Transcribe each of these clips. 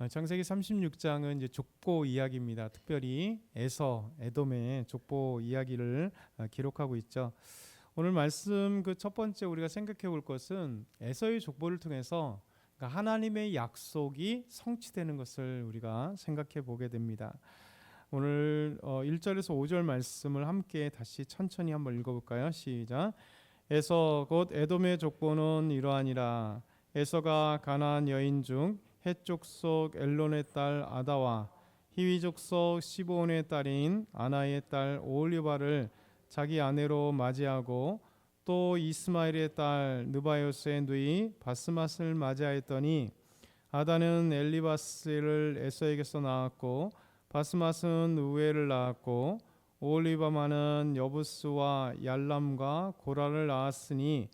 창세기 36장은 이제 족보 이야기입니다. 특별히 에서, 에돔의 족보 이야기를 기록하고 있죠. 오늘 말씀 그 첫 번째 우리가 생각해 볼 것은 에서의 족보를 통해서 그러니까 하나님의 약속이 성취되는 것을 우리가 생각해 보게 됩니다. 오늘 1절에서 5절 말씀을 함께 다시 천천히 한번 읽어볼까요? 시작. 에서 곧 에돔의 족보는 이러하니라. 에서가 가나안 여인 중 헷 족속 엘론의 딸 아다와 히위 족속 시브온의 딸인 아나의 딸 오홀리바를 자기 아내로 맞이하고 또 이스마엘의 딸 느바요스의 누이 바스맛을 맞이하였더니 아다는 엘리바스를 에서에게서 낳았고 바스맛은 우엘을 낳았고 오홀리바마는 여부스와 얄람과 고라를 낳았으니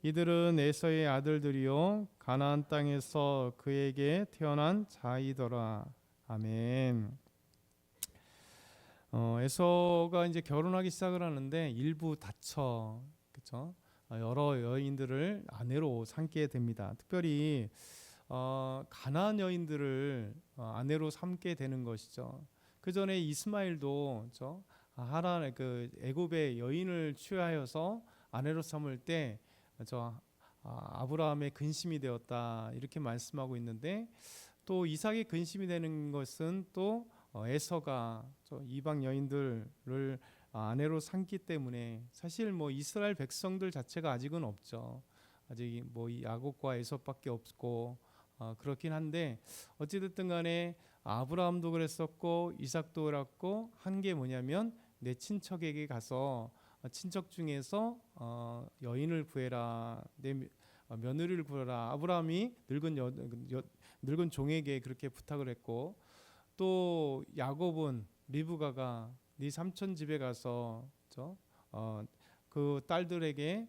이들은 에서의 아들들이요 가나안 땅에서 그에게 태어난 자이더라. 아멘. 에서가 이제 결혼하기 시작을 하는데 일부 다쳐, 그렇죠? 여러 여인들을 아내로 삼게 됩니다. 특별히 가나안 여인들을 아내로 삼게 되는 것이죠. 그 전에 이스마엘도 하란 그 애굽의 여인을 취하여서 아내로 삼을 때 아브라함의 근심이 되었다 이렇게 말씀하고 있는데 또 이삭의 근심이 되는 것은 또 에서가 이방 여인들을 아내로 삼기 때문에 사실 뭐 이스라엘 백성들 자체가 아직은 없죠. 아직 뭐 야곱과 에서밖에 없고 그렇긴 한데 어찌됐든 간에 아브라함도 그랬었고 이삭도 그랬고 한 게 뭐냐면 내 친척에게 가서 친척 중에서 여인을 구해라, 내 며느리를 구해라. 아브라함이 늙은 종에게 그렇게 부탁을 했고 또 야곱은 리브가가 네 삼촌 집에 가서 그 딸들에게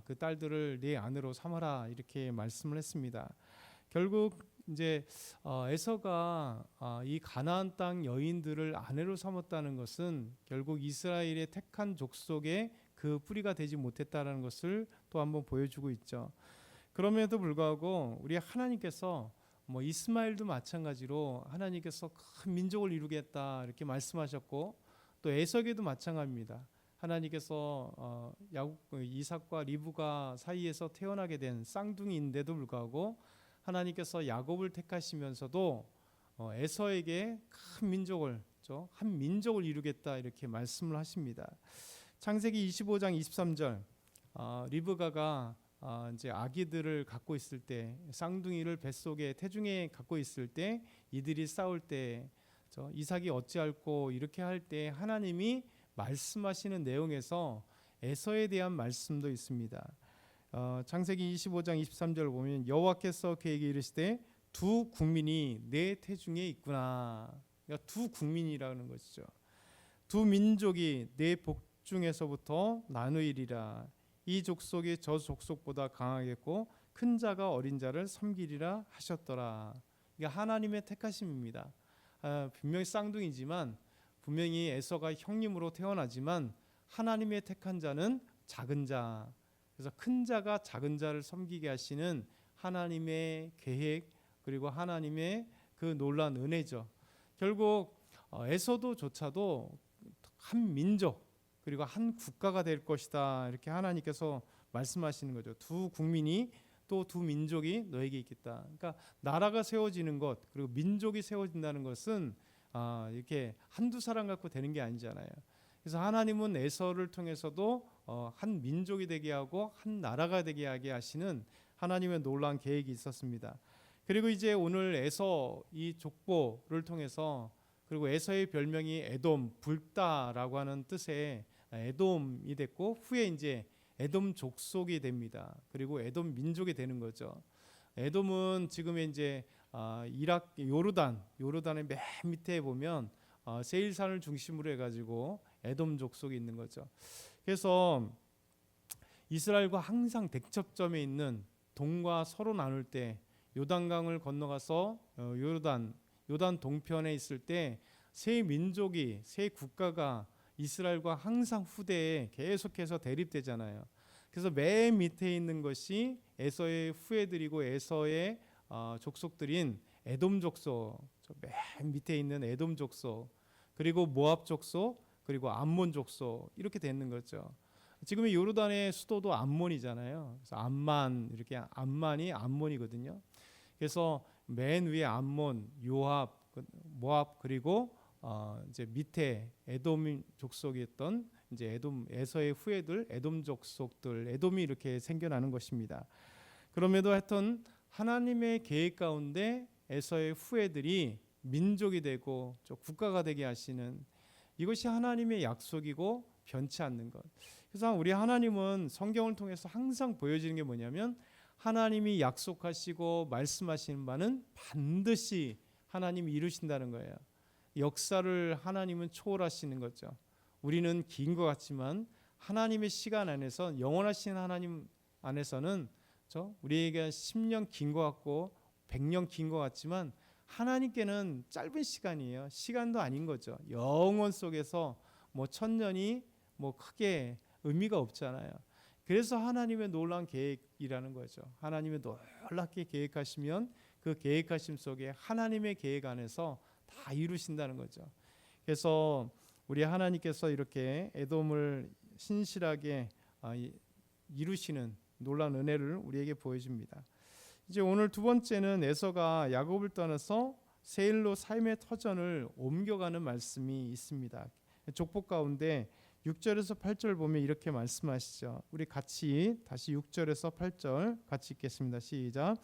그 딸들을 네 아내로 삼아라 이렇게 말씀을 했습니다. 결국 이제 에서가 이 가나안 땅 여인들을 아내로 삼았다는 것은 결국 이스라엘의 택한 족속의 그 뿌리가 되지 못했다는 것을 또 한번 보여주고 있죠. 그럼에도 불구하고 우리 하나님께서 뭐 이스마엘도 마찬가지로 하나님께서 큰 민족을 이루겠다 이렇게 말씀하셨고 또 에서에게도 마찬가지입니다. 하나님께서 야곱 이삭과 리브가 사이에서 태어나게 된 쌍둥이인데도 불구하고 하나님께서 야곱을 택하시면서도 에서에게 큰 민족을 한 민족을 이루겠다 이렇게 말씀을 하십니다. 창세기 25장 23절 리브가가 이제 아기들을 갖고 있을 때 쌍둥이를 뱃속에 태중에 갖고 있을 때 이들이 싸울 때 이삭이 어찌할꼬 이렇게 할 때 하나님이 말씀하시는 내용에서 에서에 대한 말씀도 있습니다. 창세기 25장 23절을 보면 여호와께서 그에게 이르시되 두 국민이 내 태중에 있구나. 그러니까 두 국민이라는 것이죠. 두 민족이 내 복중에서부터 나누이리라. 이 족속이 저 족속보다 강하겠고 큰 자가 어린 자를 섬기리라 하셨더라. 그러니까 하나님의 택하심입니다. 분명히 쌍둥이지만 분명히 에서가 형님으로 태어나지만 하나님의 택한 자는 작은 자. 그래서 큰 자가 작은 자를 섬기게 하시는 하나님의 계획 그리고 하나님의 그 놀라운 은혜죠. 결국 에서도조차도 한 민족 그리고 한 국가가 될 것이다 이렇게 하나님께서 말씀하시는 거죠. 두 국민이 또 두 민족이 너에게 있겠다. 그러니까 나라가 세워지는 것 그리고 민족이 세워진다는 것은 이렇게 한두 사람 갖고 되는 게 아니잖아요. 그래서 하나님은 에서를 통해서도 한 민족이 되게 하고 한 나라가 되게 하게 하시는 하나님의 놀라운 계획이 있었습니다. 그리고 이제 오늘 에서 이 족보를 통해서 그리고 에서의 별명이 에돔 붉다라고 하는 뜻의 에돔이 됐고 후에 이제 에돔 족속이 됩니다. 그리고 에돔 민족이 되는 거죠. 에돔은 지금의 이제 이락 요르단의 맨 밑에 보면 세일산을 중심으로 해가지고 에돔 족속이 있는 거죠. 그래서 이스라엘과 항상 대척점에 있는 동과 서로 나눌 때 요단강을 건너가서 요단 동편에 있을 때 세 민족이 세 국가가 이스라엘과 항상 후대에 계속해서 대립되잖아요. 그래서 맨 밑에 있는 것이 에서의 후예들이고 에서의 족속들인 에돔 족속, 맨 밑에 있는 에돔 족속, 그리고 모압 족속, 그리고 암몬 족속 이렇게 되는 거죠. 지금 요르단의 수도도 암몬이잖아요. 그래서 암만 이렇게 암만이 암몬이거든요. 그래서 맨 위에 암몬, 요압, 모압 그리고 이제 밑에 에돔 족속이었던 이제 에돔 에서의 후예들 에돔 족속들 에돔이 이렇게 생겨나는 것입니다. 그럼에도 하여튼 하나님의 계획 가운데 에서의 후예들이 민족이 되고 국가가 되게 하시는 이것이 하나님의 약속이고 변치 않는 것. 그래서 우리 하나님은 성경을 통해서 항상 보여지는 게 뭐냐면 하나님이 약속하시고 말씀하시는 바는 반드시 하나님이 이루신다는 거예요. 역사를 하나님은 초월하시는 거죠. 우리는 긴 것 같지만 하나님의 시간 안에서 영원하신 하나님 안에서는 우리에게 10년 긴 것 같고 100년 긴 것 같지만 하나님께는 짧은 시간이에요. 시간도 아닌 거죠. 영원 속에서 뭐 1000년이 뭐 크게 의미가 없잖아요. 그래서 하나님의 놀라운 계획이라는 거죠. 하나님의 놀랍게 계획하시면 그 계획하심 속에 하나님의 계획 안에서 다 이루신다는 거죠. 그래서 우리 하나님께서 이렇게 에돔을 신실하게 이루시는 놀라운 은혜를 우리에게 보여줍니다. 이제 오늘 두 번째는 에서가 야곱을 떠나서 세일로 삶의 터전을 옮겨가는 말씀이 있습니다. 족보 가운데 6절에서 8절 보면 이렇게 말씀하시죠. 우리 같이 다시 6절에서 8절 같이 읽겠습니다. 시작.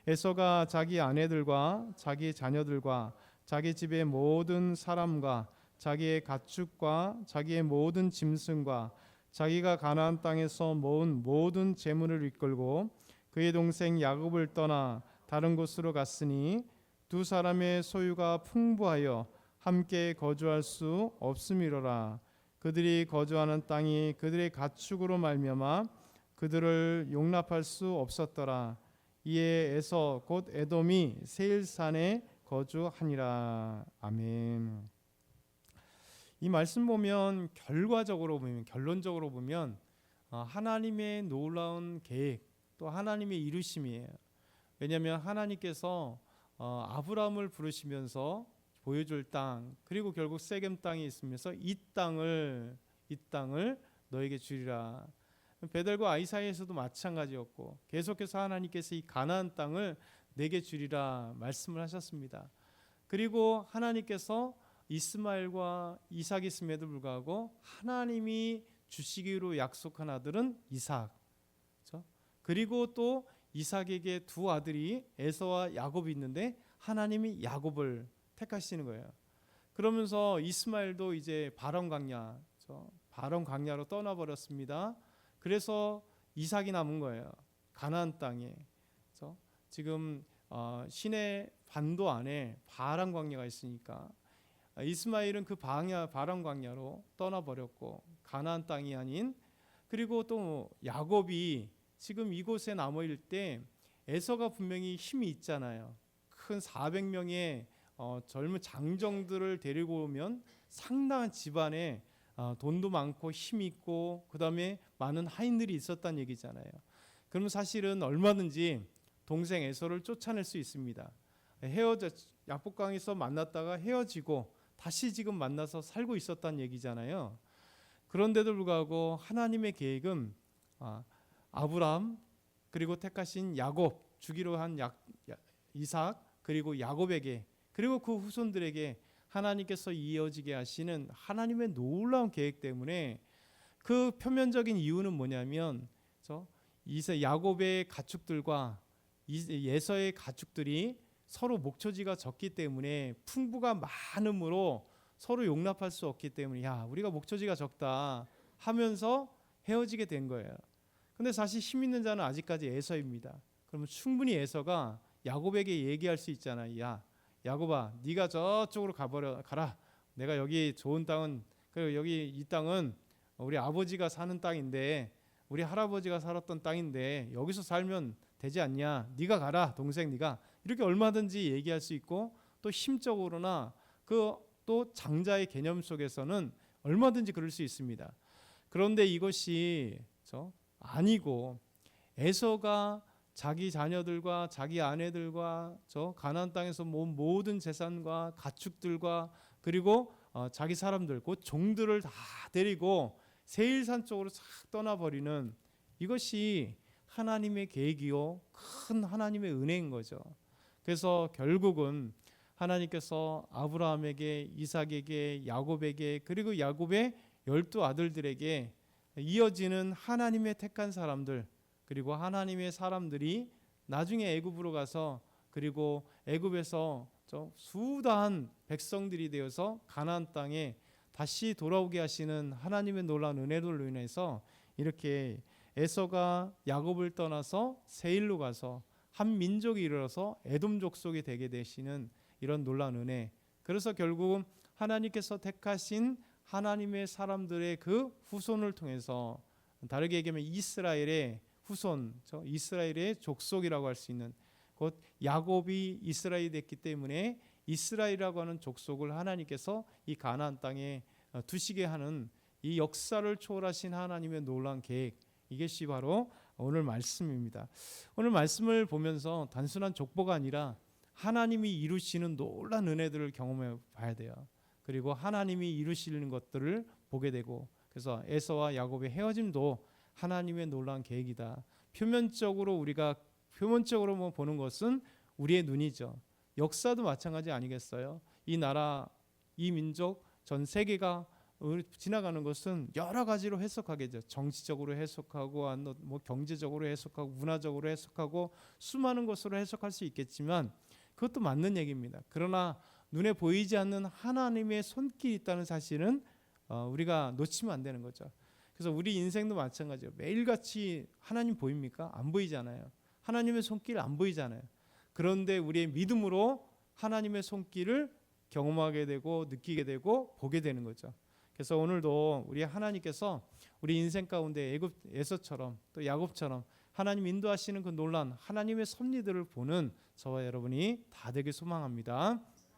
에서가 자기 아내들과 자기 자녀들과 자기 집의 모든 사람과 자기의 가축과 자기의 모든 짐승과 자기가 가나안 땅에서 모은 모든 재물을 이끌고 그의 동생 야곱을 떠나 다른 곳으로 갔으니 두 사람의 소유가 풍부하여 함께 거주할 수 없음이로라. 그들이 거주하는 땅이 그들의 가축으로 말미암아 그들을 용납할 수 없었더라. 이에 에서 곧 에돔이 세일산에 거주하니라. 아멘. 이 말씀 보면 결론적으로 보면 하나님의 놀라운 계획 또 하나님의 이루심이에요. 왜냐하면 하나님께서 아브라함을 부르시면서 보여줄 땅 그리고 결국 세겜 땅이 있으면서 이 땅을 너에게 주리라. 베델과 아이 사이에서도 마찬가지였고 계속해서 하나님께서 이 가나안 땅을 내게 주리라 말씀을 하셨습니다. 그리고 하나님께서 이스마엘과 이삭이 있음에도 불구하고 하나님이 주시기로 약속한 아들은 이삭. 그렇죠? 그리고 또 이삭에게 두 아들이 에서와 야곱이 있는데 하나님이 야곱을 택하시는 거예요. 그러면서 이스마엘도 이제 바람 광야로 떠나버렸습니다. 그래서 이삭이 남은 거예요. 가나안 땅에. 그래서 지금 시내 반도 안에 바람 광야가 있으니까 이스마엘은 그 바람 광야로 떠나버렸고 가나안 땅이 아닌 그리고 또 야곱이 지금 이곳에 남아있을 때 에서가 분명히 힘이 있잖아요. 큰 400명의 젊은 장정들을 데리고 오면 상당한 집안에 돈도 많고 힘이 있고 그 다음에 많은 하인들이 있었다는 얘기잖아요. 그럼 사실은 얼마든지 동생 에서를 쫓아낼 수 있습니다. 야복강에서 만났다가 헤어지고 다시 지금 만나서 살고 있었다는 얘기잖아요. 그런데도 불구하고 하나님의 계획은 아브라함 그리고 택하신 야곱 주기로 한 이삭 그리고 야곱에게 그리고 그 후손들에게 하나님께서 이어지게 하시는 하나님의 놀라운 계획 때문에 그 표면적인 이유는 뭐냐면 야곱의 가축들과 예서의 가축들이 서로 목초지가 적기 때문에 풍부가 많음으로 서로 용납할 수 없기 때문에 우리가 목초지가 적다 하면서 헤어지게 된 거예요. 근데 사실 힘 있는 자는 아직까지 에서입니다. 그러면 충분히 에서가 야곱에게 얘기할 수 있잖아요. 야곱아, 네가 저쪽으로 가라. 내가 여기 좋은 땅은 그리고 여기 이 땅은 우리 아버지가 사는 땅인데 우리 할아버지가 살았던 땅인데 여기서 살면 되지 않냐? 네가 가라, 동생 네가. 이렇게 얼마든지 얘기할 수 있고 또 힘적으로나 또 장자의 개념 속에서는 얼마든지 그럴 수 있습니다. 그런데 이것이 아니고 에서가 자기 자녀들과 자기 아내들과 저 가나안 땅에서 모은 모든 재산과 가축들과 그리고 자기 사람들 곧 종들을 다 데리고 세일산 쪽으로 싹 떠나버리는 이것이 하나님의 계획이요 큰 하나님의 은혜인 거죠. 그래서 결국은 하나님께서 아브라함에게, 이삭에게, 야곱에게 그리고 야곱의 12 아들들에게 이어지는 하나님의 택한 사람들 그리고 하나님의 사람들이 나중에 애굽으로 가서 그리고 애굽에서 수다한 백성들이 되어서 가나안 땅에 다시 돌아오게 하시는 하나님의 놀라운 은혜로 인해서 이렇게 에서가 야곱을 떠나서 세일로 가서 한 민족이 이르러서 에돔 족속이 되게 되시는 이런 놀라운 은혜. 그래서 결국은 하나님께서 택하신 하나님의 사람들의 그 후손을 통해서 다르게 얘기하면 이스라엘의 후손, 이스라엘의 족속이라고 할 수 있는 곧 야곱이 이스라엘이 됐기 때문에 이스라엘이라고 하는 족속을 하나님께서 이 가나안 땅에 두시게 하는 이 역사를 초월하신 하나님의 놀라운 계획, 이것이 바로 오늘 말씀입니다. 오늘 말씀을 보면서 단순한 족보가 아니라 하나님이 이루시는 놀라운 은혜들을 경험해 봐야 돼요. 그리고 하나님이 이루시는 것들을 보게 되고, 그래서 에서와 야곱의 헤어짐도 하나님의 놀라운 계획이다. 우리가 표면적으로 보는 것은 우리의 눈이죠. 역사도 마찬가지 아니겠어요? 이 나라, 이 민족, 전 세계가 지나가는 것은 여러 가지로 해석하겠죠. 정치적으로 해석하고 경제적으로 해석하고 문화적으로 해석하고 수많은 것으로 해석할 수 있겠지만 그것도 맞는 얘기입니다. 그러나 눈에 보이지 않는 하나님의 손길이 있다는 사실은 우리가 놓치면 안 되는 거죠. 그래서 우리 인생도 마찬가지예요. 매일같이 하나님 보입니까? 안 보이잖아요. 하나님의 손길 안 보이잖아요. 그런데 우리의 믿음으로 하나님의 손길을 경험하게 되고 느끼게 되고 보게 되는 거죠. 그래서 오늘도 우리 하나님께서 우리 인생 가운데 애굽 에서처럼 또 야곱처럼 하나님 인도하시는 그 놀란 하나님의 섭리들을 보는 저와 여러분이 다 되길 소망합니다.